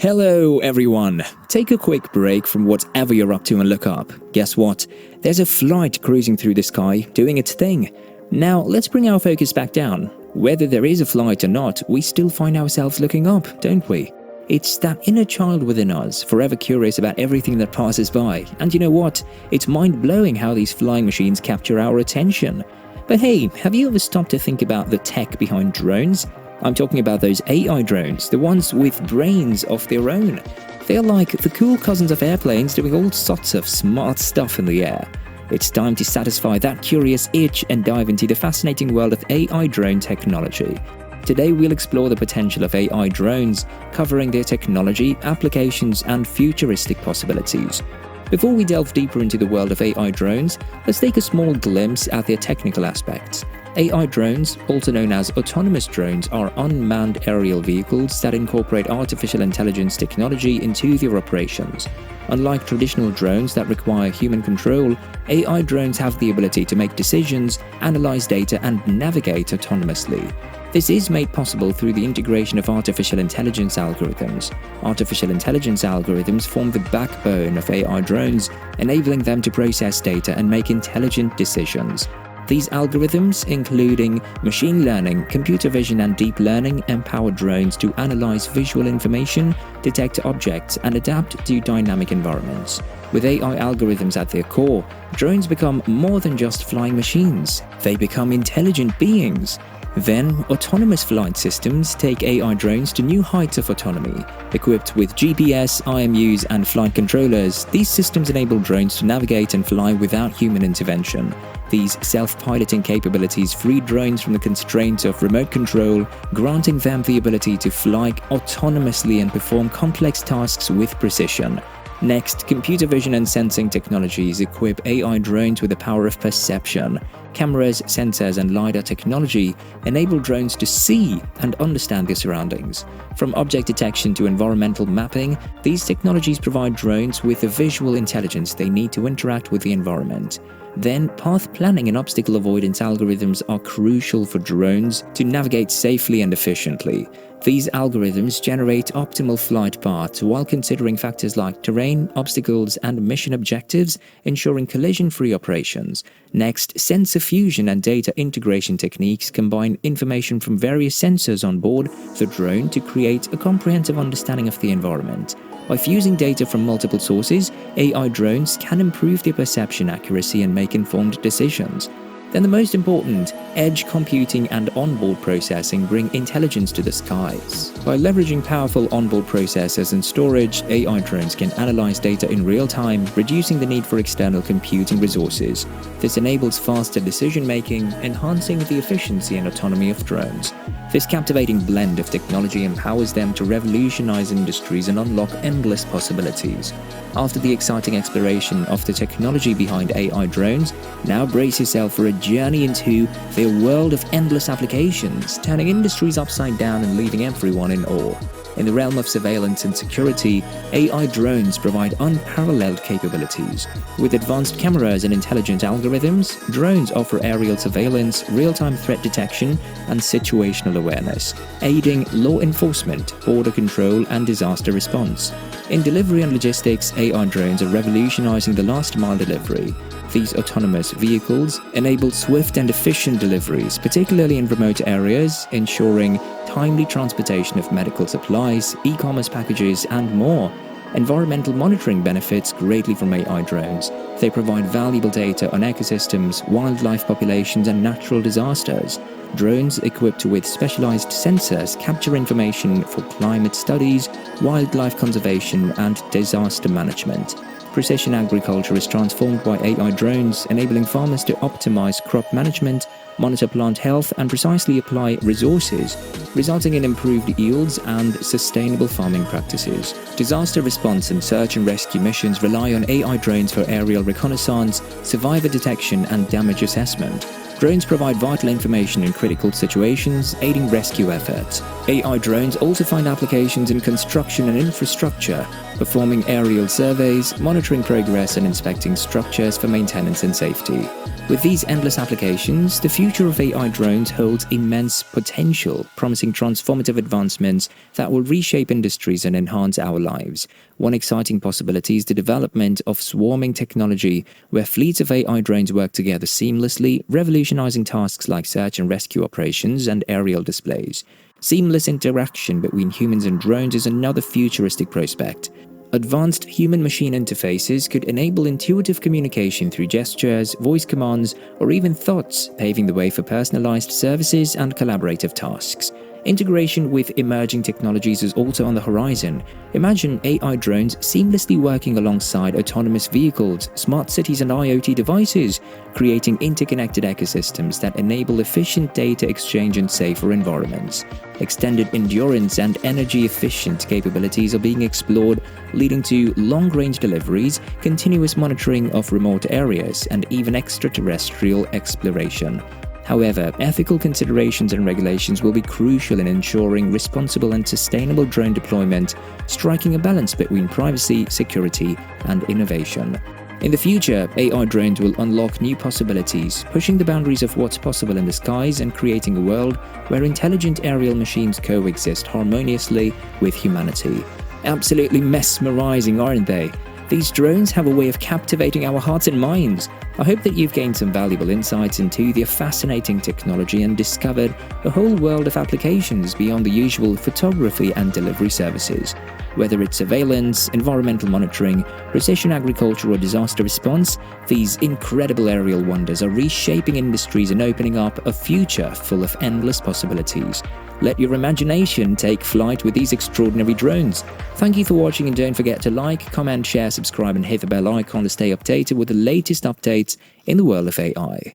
Hello everyone! Take a quick break from whatever you're up to and look up. Guess what? There's a flight cruising through the sky, doing its thing. Now let's bring our focus back down. Whether there is a flight or not, we still find ourselves looking up, don't we? It's that inner child within us, forever curious about everything that passes by. And you know what? It's mind-blowing how these flying machines capture our attention. But hey, have you ever stopped to think about the tech behind drones? I'm talking about those AI drones, the ones with brains of their own. They're like the cool cousins of airplanes doing all sorts of smart stuff in the air. It's time to satisfy that curious itch and dive into the fascinating world of AI drone technology. Today we'll explore the potential of AI drones, covering their technology, applications, and futuristic possibilities. Before we delve deeper into the world of AI drones, let's take a small glimpse at their technical aspects. AI drones, also known as autonomous drones, are unmanned aerial vehicles that incorporate artificial intelligence technology into their operations. Unlike traditional drones that require human control, AI drones have the ability to make decisions, analyze data, and navigate autonomously. This is made possible through the integration of artificial intelligence algorithms. Artificial intelligence algorithms form the backbone of AI drones, enabling them to process data and make intelligent decisions. These algorithms, including machine learning, computer vision, and deep learning, empower drones to analyze visual information, detect objects, and adapt to dynamic environments. With AI algorithms at their core, drones become more than just flying machines. They become intelligent beings. Then, autonomous flight systems take AI drones to new heights of autonomy. Equipped with GPS, IMUs, and flight controllers, these systems enable drones to navigate and fly without human intervention. These self-piloting capabilities free drones from the constraints of remote control, granting them the ability to fly autonomously and perform complex tasks with precision. Next, computer vision and sensing technologies equip AI drones with the power of perception. Cameras, sensors, and LiDAR technology enable drones to see and understand their surroundings. From object detection to environmental mapping, these technologies provide drones with the visual intelligence they need to interact with the environment. Then, path planning and obstacle avoidance algorithms are crucial for drones to navigate safely and efficiently. These algorithms generate optimal flight paths while considering factors like terrain, obstacles, and mission objectives, ensuring collision-free operations. Next, sensor fusion and data integration techniques combine information from various sensors on board the drone to create a comprehensive understanding of the environment. By fusing data from multiple sources, AI drones can improve their perception accuracy and make informed decisions. Then the most important, edge computing and onboard processing bring intelligence to the skies. By leveraging powerful onboard processors and storage, AI drones can analyze data in real time, reducing the need for external computing resources. This enables faster decision-making, enhancing the efficiency and autonomy of drones. This captivating blend of technology empowers them to revolutionize industries and unlock endless possibilities. After the exciting exploration of the technology behind AI drones, now brace yourself for a journey into their world of endless applications, turning industries upside down and leaving everyone in awe. In the realm of surveillance and security, AI drones provide unparalleled capabilities. With advanced cameras and intelligent algorithms, drones offer aerial surveillance, real-time threat detection, and situational awareness, aiding law enforcement, border control, and disaster response. In delivery and logistics, AI drones are revolutionizing the last-mile delivery. These autonomous vehicles enable swift and efficient deliveries, particularly in remote areas, ensuring timely transportation of medical supplies, e-commerce packages, and more. Environmental monitoring benefits greatly from AI drones. They provide valuable data on ecosystems, wildlife populations, and natural disasters. Drones equipped with specialized sensors capture information for climate studies, wildlife conservation, and disaster management. Precision agriculture is transformed by AI drones, enabling farmers to optimize crop management, monitor plant health, and precisely apply resources, resulting in improved yields and sustainable farming practices. Disaster response and search and rescue missions rely on AI drones for aerial reconnaissance, survivor detection, and damage assessment. Drones provide vital information in critical situations, aiding rescue efforts. AI drones also find applications in construction and infrastructure, performing aerial surveys, monitoring progress, and inspecting structures for maintenance and safety. With these endless applications, the future of AI drones holds immense potential, promising transformative advancements that will reshape industries and enhance our lives. One exciting possibility is the development of swarming technology, where fleets of AI drones work together seamlessly, revolutionizing tasks like search and rescue operations and aerial displays. Seamless interaction between humans and drones is another futuristic prospect. Advanced human-machine interfaces could enable intuitive communication through gestures, voice commands, or even thoughts, paving the way for personalized services and collaborative tasks. Integration with emerging technologies is also on the horizon. Imagine AI drones seamlessly working alongside autonomous vehicles, smart cities, and IoT devices, creating interconnected ecosystems that enable efficient data exchange and safer environments. Extended endurance and energy-efficient capabilities are being explored, leading to long-range deliveries, continuous monitoring of remote areas, and even extraterrestrial exploration. However, ethical considerations and regulations will be crucial in ensuring responsible and sustainable drone deployment, striking a balance between privacy, security, and innovation. In the future, AI drones will unlock new possibilities, pushing the boundaries of what's possible in the skies and creating a world where intelligent aerial machines coexist harmoniously with humanity. Absolutely mesmerizing, aren't they? These drones have a way of captivating our hearts and minds. I hope that you've gained some valuable insights into their fascinating technology and discovered a whole world of applications beyond the usual photography and delivery services. Whether it's surveillance, environmental monitoring, precision agriculture, or disaster response, these incredible aerial wonders are reshaping industries and opening up a future full of endless possibilities. Let your imagination take flight with these extraordinary drones. Thank you for watching, and don't forget to like, comment, share, subscribe, and hit the bell icon to stay updated with the latest updates in the world of AI.